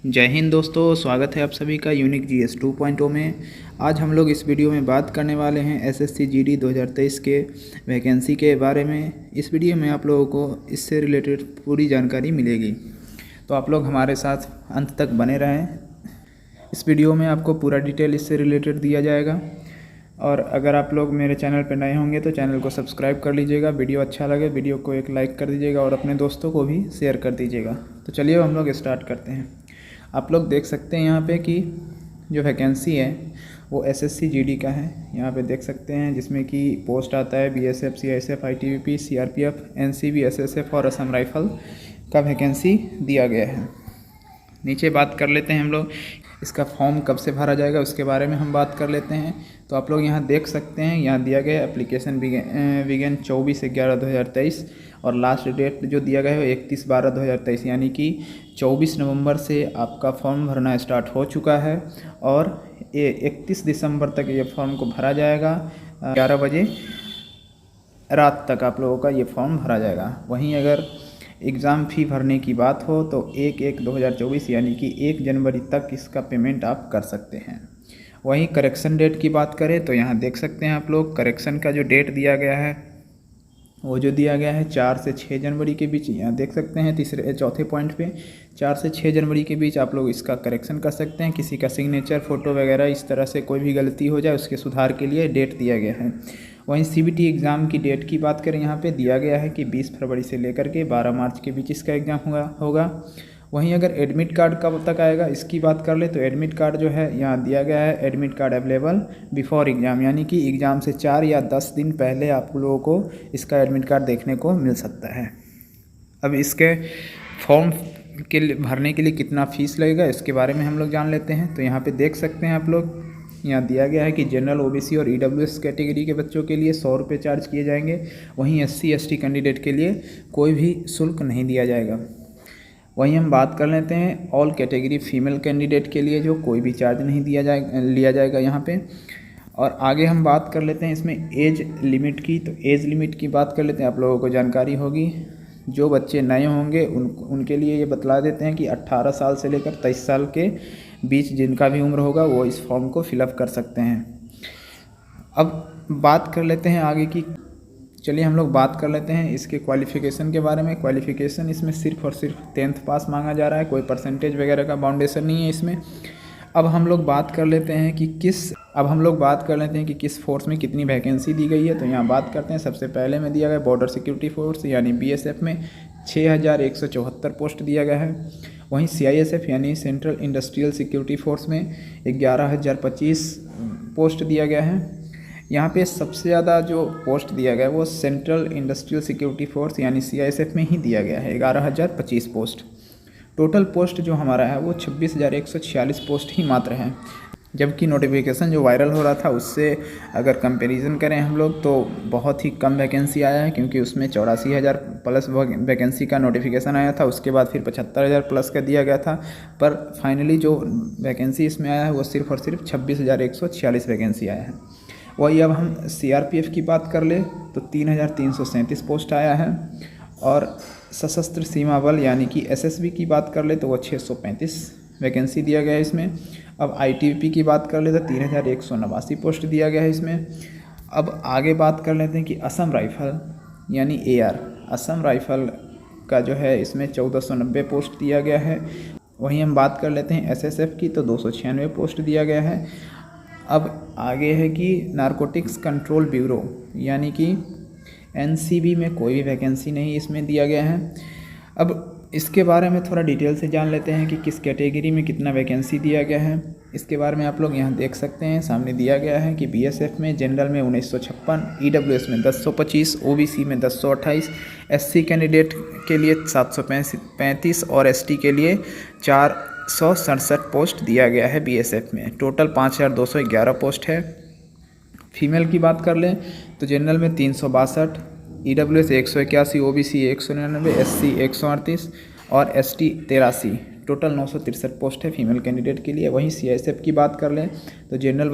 जय हिंद दोस्तों, स्वागत है आप सभी का यूनिक जीएस 2.0 में। आज हम लोग इस वीडियो में बात करने वाले हैं एसएससी जीडी 2023 के वैकेंसी के बारे में। इस वीडियो में आप लोगों को इससे रिलेटेड पूरी जानकारी मिलेगी, तो आप लोग हमारे साथ अंत तक बने रहें। इस वीडियो में आपको पूरा डिटेल इससे रिलेटेड दिया जाएगा। और अगर आप लोग मेरे चैनल पर नए होंगे तो चैनल को सब्सक्राइब कर लीजिएगा। वीडियो अच्छा लगे वीडियो को एक लाइक कर दीजिएगा और अपने दोस्तों को भी शेयर कर दीजिएगा। तो चलिए हम लोग स्टार्ट करते हैं। आप लोग देख सकते हैं यहाँ पे कि जो वैकेंसी है वो एसएससी जीडी का है। यहाँ पे देख सकते हैं जिसमें कि पोस्ट आता है BSF, CISF, ITBP, CRPF, NCB, SSF और असम राइफल का वैकेंसी दिया गया है। नीचे बात कर लेते हैं हम लोग इसका फॉर्म कब से भरा जाएगा उसके बारे में हम बात कर लेते हैं। तो आप लोग यहाँ देख सकते हैं, यहाँ दिया गया है एप्लीकेशन बिगेन 24/11/2023 और लास्ट डेट जो दिया गया है वो 31/12/2023, यानी कि 24 नवंबर से आपका फॉर्म भरना स्टार्ट हो चुका है और ये 31 दिसंबर तक ये फॉर्म को भरा जाएगा। 11 बजे रात तक आप लोगों का ये फॉर्म भरा जाएगा। वहीं अगर एग्ज़ाम फ़ी भरने की बात हो तो 1/1/2024 यानी कि 1 जनवरी तक इसका पेमेंट आप कर सकते हैं। वहीं करेक्शन डेट की बात करें तो यहाँ देख सकते हैं आप लोग करेक्शन का जो डेट दिया गया है वो जो दिया गया है 4 से 6 जनवरी के बीच। यहाँ देख सकते हैं चौथे पॉइंट पे 4 से 6 जनवरी के बीच आप लोग इसका करेक्शन कर सकते हैं। किसी का सिग्नेचर, फ़ोटो वगैरह इस तरह से कोई भी गलती हो जाए उसके सुधार के लिए डेट दिया गया है। वहीं सीबीटी एग्ज़ाम की डेट की बात करें यहाँ पे दिया गया है कि 20 फरवरी से लेकर के 12 मार्च के बीच इसका एग्ज़ाम होगा। वहीं अगर एडमिट कार्ड कब तक आएगा इसकी बात कर ले तो एडमिट कार्ड जो है यहाँ दिया गया है admit card available before exam, यानी कि एग्ज़ाम से 4 या 10 दिन पहले आप लोगों को इसका एडमिट कार्ड देखने को मिल सकता है। अब इसके फॉर्म के भरने के लिए कितना फ़ीस लगेगा इसके बारे में हम लोग जान लेते हैं। तो यहाँ पे देख सकते हैं आप लोग, यहाँ दिया गया है कि जनरल, ओबीसी और ईडब्ल्यूएस कैटेगरी के बच्चों के लिए 100 रुपये चार्ज किए जाएंगे। वहीं एससी एसटी कैंडिडेट के लिए कोई भी शुल्क नहीं दिया जाएगा। वहीं हम बात कर लेते हैं ऑल कैटेगरी फीमेल कैंडिडेट के लिए जो कोई भी चार्ज नहीं लिया जाएगा यहाँ पे। और आगे हम बात कर लेते हैं इसमें एज लिमिट की। तो एज लिमिट की बात कर लेते हैं, आप लोगों को जानकारी होगी। जो बच्चे नए होंगे उनके लिए ये बतला देते हैं कि 18 साल से लेकर 23 साल के बीच जिनका भी उम्र होगा वो इस फॉर्म को फिलअप कर सकते हैं। अब बात कर लेते हैं आगे की। चलिए हम लोग बात कर लेते हैं इसके क्वालिफ़िकेशन के बारे में। क्वालिफ़िकेशन इसमें सिर्फ और सिर्फ 10th पास मांगा जा रहा है, कोई परसेंटेज वगैरह का बाउंडेशन नहीं है इसमें। अब हम लोग बात कर लेते हैं कि किस फोर्स में कितनी वैकेंसी दी गई है। तो यहाँ बात करते हैं, सबसे पहले में दिया गया बॉर्डर सिक्योरिटी फोर्स यानी बीएसएफ में 6174 पोस्ट दिया गया है। वहीं सीआईएसएफ यानी सेंट्रल इंडस्ट्रियल सिक्योरिटी फोर्स में 11025 पोस्ट दिया गया है। यहाँ पे सबसे ज़्यादा जो पोस्ट दिया गया है वो सेंट्रल इंडस्ट्रियल सिक्योरिटी फोर्स यानी सीआईएसएफ में ही दिया गया है, 11025 पोस्ट। टोटल पोस्ट जो हमारा है वो 26,146 पोस्ट ही मात्र है। जबकि नोटिफिकेशन जो वायरल हो रहा था उससे अगर कंपैरिजन करें हम लोग तो बहुत ही कम वैकेंसी आया है, क्योंकि उसमें 84,000 प्लस वैकेंसी का नोटिफिकेशन आया था। उसके बाद फिर 75,000 प्लस का दिया गया था, पर फाइनली जो वैकेंसी इसमें आया है वो सिर्फ और सिर्फ 26,146 वैकेंसी आया है। वही अब हम सीआरपीएफ की बात कर ले तो 3,337 पोस्ट आया है। और सशस्त्र सीमा बल यानी कि एसएसबी की बात कर ले तो वो 635 वैकेंसी दिया गया है इसमें। अब आईटीबीपी की बात कर ले तो 3,189 पोस्ट दिया गया है इसमें। अब आगे बात कर लेते हैं कि असम राइफल यानी एआर, असम राइफल का जो है इसमें 1490 पोस्ट दिया गया है। वहीं हम बात कर लेते हैं एसएसएफ की तो 296 पोस्ट दिया गया है। अब आगे है कि नारकोटिक्स कंट्रोल ब्यूरो यानी कि एनसीबी में कोई भी वैकेंसी नहीं इसमें दिया गया है। अब इसके बारे में थोड़ा डिटेल से जान लेते हैं कि किस कैटेगरी में कितना वैकेंसी दिया गया है। इसके बारे में आप लोग यहाँ देख सकते हैं, सामने दिया गया है कि बीएसएफ में जनरल में 1956, ईडब्ल्यूएस में 1025, ओबीसी में 1028, एससी कैंडिडेट के लिए 735 और एसटी के लिए 467 पोस्ट दिया गया है बीएसएफ में। टोटल 5,211 पोस्ट है। फीमेल की बात कर लें तो जनरल में 362, ईडब्ल्यूएस 181, ओबीसी 199, एससी 138 और एसटी 83। टोटल 963 पोस्ट है फीमेल कैंडिडेट के लिए। वहीं सीआईएसएफ की बात कर लें तो जनरल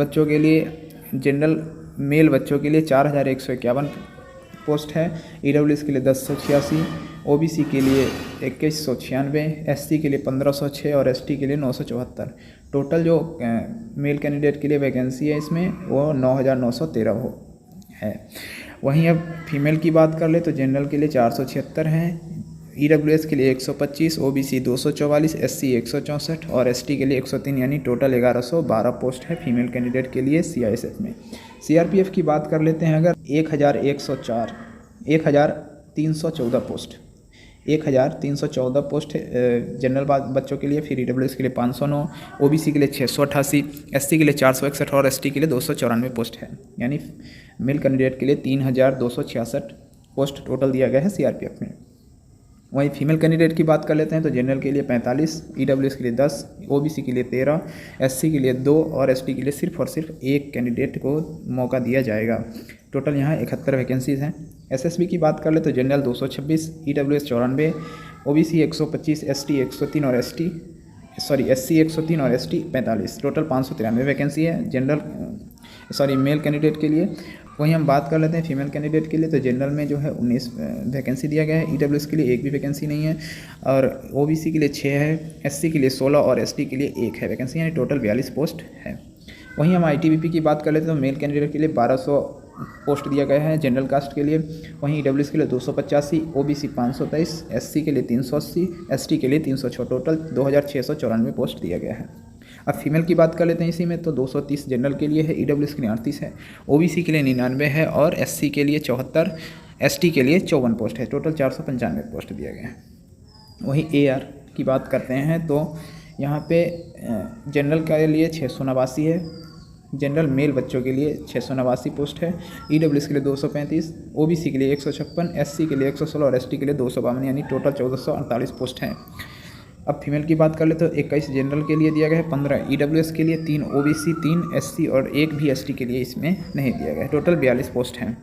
मेल बच्चों के लिए 4,151 पोस्ट है, ईडब्ल्यूएस के लिए 1086, ओबीसी के लिए 2196, एससी के लिए 1506 और एसटी के लिए 974। टोटल जो मेल कैंडिडेट के लिए वैकेंसी है इसमें वो 9913 है। वहीं अब फीमेल की बात कर ले तो जनरल के लिए 476 हैं, ईडब्ल्यूएस के लिए 125, ओबीसी 244, एससी 164 और एसटी के लिए 103, यानी टोटल 1112 पोस्ट है फीमेल कैंडिडेट के लिए सीआईएसएफ में। सीआरपीएफ की बात कर लेते हैं अगर 1314 पोस्ट 1314 पोस्ट जनरल बच्चों के लिए, फिर ईडब्ल्यूएस के लिए 509, ओबीसी के लिए 688, एससी के लिए 461 और एसटी के लिए 294 पोस्ट है, यानी मेल कैंडिडेट के लिए 3266 पोस्ट टोटल दिया गया है सीआरपीएफ में। वहीं फीमेल कैंडिडेट की बात कर लेते हैं तो जनरल के लिए 45, ईडब्ल्यूएस के लिए 10, ओबीसी के लिए 13, एससी के लिए 2 और एसटी के लिए सिर्फ और सिर्फ एक कैंडिडेट को मौका दिया जाएगा। टोटल यहाँ 71 वैकेंसीज़ हैं। एसएसबी की बात कर ले तो जनरल 226, ईडब्ल्यूएस 94, ओबीसी 125, एससी 103 और एसटी 45, टोटल 593 वैकेंसी है मेल कैंडिडेट के लिए। वहीं हम बात कर लेते हैं फीमेल कैंडिडेट के लिए तो जनरल में जो है 19 वैकेंसी दिया गया है, ईडब्ल्यूएस के लिए एक भी वैकेंसी नहीं है और ओबीसी के लिए 6 है, एससी के लिए 16 और एसटी के लिए 1 है वैकेंसी, यानी टोटल 42 पोस्ट है। वहीं हम आईटीबीपी की बात कर लेते हैं तो मेल कैंडिडेट के लिए 1200 पोस्ट दिया गया है जनरल कास्ट के लिए। वहीं ईडब्ल्यूएस के लिए 285, ओबीसी 523, एससी के लिए 380, एसटी के लिए 306, टोटल 2694 पोस्ट दिया गया है। अब फीमेल की बात कर लेते हैं इसी में तो 230 जनरल के लिए है, ईडब्ल्यूएस के लिए 38 है, ओबीसी के लिए 99 है और एससी के लिए 74, एसटी के लिए 54 पोस्ट है, टोटल 495 पोस्ट दिया गया है। वहीं एआर की बात करते हैं तो यहाँ पे जनरल के लिए 689 है, जनरल मेल बच्चों के लिए 689 पोस्ट है, ईडब्ल्यूएस के लिए 235, ओबीसी के लिए 156, एससी के लिए 116 और एसटी के लिए 252, यानी टोटल 1448 पोस्ट हैं। अब फीमेल की बात कर ले तो 21 जनरल के लिए दिया गया है, 15 ईडब्ल्यूएस के लिए, 3 ओबीसी, 3 एससी और 1 भी एसटी के लिए इसमें नहीं दिया गया है, टोटल 42 पोस्ट हैं।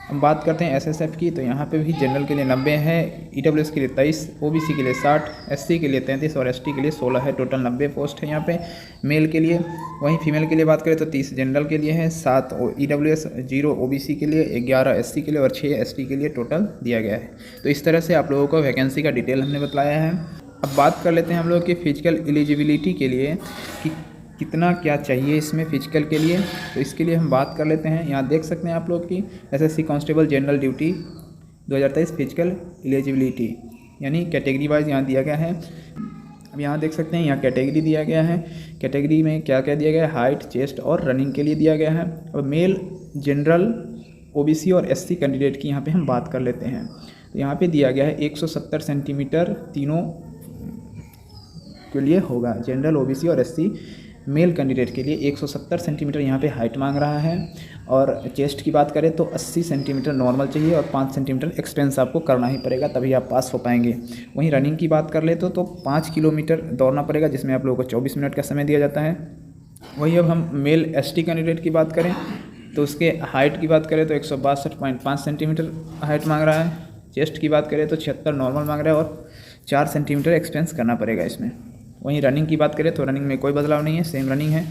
हम बात करते हैं एसएसएफ की तो यहाँ पे भी जनरल के लिए 90 है, ईडब्ल्यूएस के लिए 23, ओबीसी के लिए 60, एससी के लिए 33 और एसटी के लिए 16 है, टोटल 90 पोस्ट है यहाँ पे मेल के लिए। वहीं फीमेल के लिए बात करें तो 30 जनरल के लिए है, 7 ईडब्ल्यूएस, 0 ओबीसी के लिए, 11 एससी के लिए और 6 एसटी के लिए टोटल दिया गया है। तो इस तरह से आप लोगों को वैकेंसी का डिटेल हमने बताया है। अब बात कर लेते हैं हम लोग की फिजिकल एलिजिबिलिटी के लिए कि कितना क्या चाहिए इसमें फिजिकल के लिए, तो इसके लिए हम बात कर लेते हैं। यहाँ देख सकते हैं आप लोग की SSC constable general duty 2023 physical eligibility, यानी कैटेगरी वाइज यहाँ दिया गया है। अब यहाँ देख सकते हैं यहाँ कैटेगरी दिया गया है, कैटेगरी में क्या क्या दिया गया है, हाइट, चेस्ट और रनिंग के लिए दिया गया है। अब मेल, जनरल, ओबीसी और एससी कैंडिडेट की यहाँ पे हम बात कर लेते हैं तो यहाँ पे दिया गया है 170 सेंटीमीटर तीनों के लिए होगा, जनरल, ओबीसी और एससी मेल कैंडिडेट के लिए 170 सेंटीमीटर यहाँ पे हाइट मांग रहा है। और चेस्ट की बात करें तो 80 सेंटीमीटर नॉर्मल चाहिए और 5 सेंटीमीटर एक्सटेंस आपको करना ही पड़ेगा, तभी आप पास हो पाएंगे। वहीं रनिंग की बात कर ले तो 5 किलोमीटर दौड़ना पड़ेगा, जिसमें आप लोगों को 24 मिनट का समय दिया जाता है। वहीं अब हम मेल एसटी कैंडिडेट की बात करें तो उसके हाइट की बात करें तो 162.5 सेंटीमीटर हाइट मांग रहा है। चेस्ट की बात करें तो 76 नॉर्मल मांग रहा है और 4 सेंटीमीटर एक्सटेंस करना पड़ेगा इसमें। वहीं रनिंग की बात करें तो रनिंग में कोई बदलाव नहीं है, सेम रनिंग है।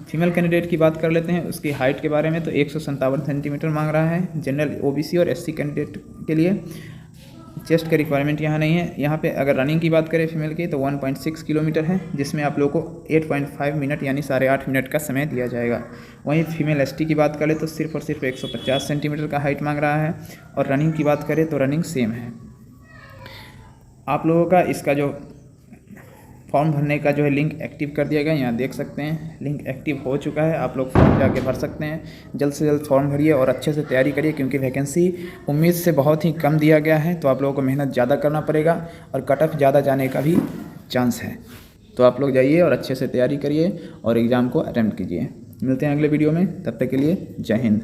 फीमेल कैंडिडेट की बात कर लेते हैं, उसकी हाइट के बारे में तो 157 सेंटीमीटर मांग रहा है जनरल, ओबीसी और एससी कैंडिडेट के लिए। चेस्ट का रिक्वायरमेंट यहाँ नहीं है। यहाँ पे अगर रनिंग की बात करें फीमेल की तो 1.6 किलोमीटर है, जिसमें आप लोगों को 8.5 मिनट यानी 8.5 मिनट का समय दिया जाएगा। वहीं फीमेल एसटी की बात करें तो सिर्फ और सिर्फ 150 सेंटीमीटर का हाइट मांग रहा है और रनिंग की बात करें तो रनिंग सेम है। आप लोगों का इसका जो फॉर्म भरने का जो है लिंक एक्टिव कर दिया गया, यहाँ देख सकते हैं लिंक एक्टिव हो चुका है। आप लोग फॉर्म जाके भर सकते हैं। जल्द से जल्द फॉर्म भरिए और अच्छे से तैयारी करिए, क्योंकि वैकेंसी उम्मीद से बहुत ही कम दिया गया है, तो आप लोगों को मेहनत ज़्यादा करना पड़ेगा और कट ऑफ ज़्यादा जाने का भी चांस है। तो आप लोग जाइए और अच्छे से तैयारी करिए और एग्ज़ाम को अटेम्प्ट कीजिए। मिलते हैं अगले वीडियो में, तब तक के लिए जय हिंद।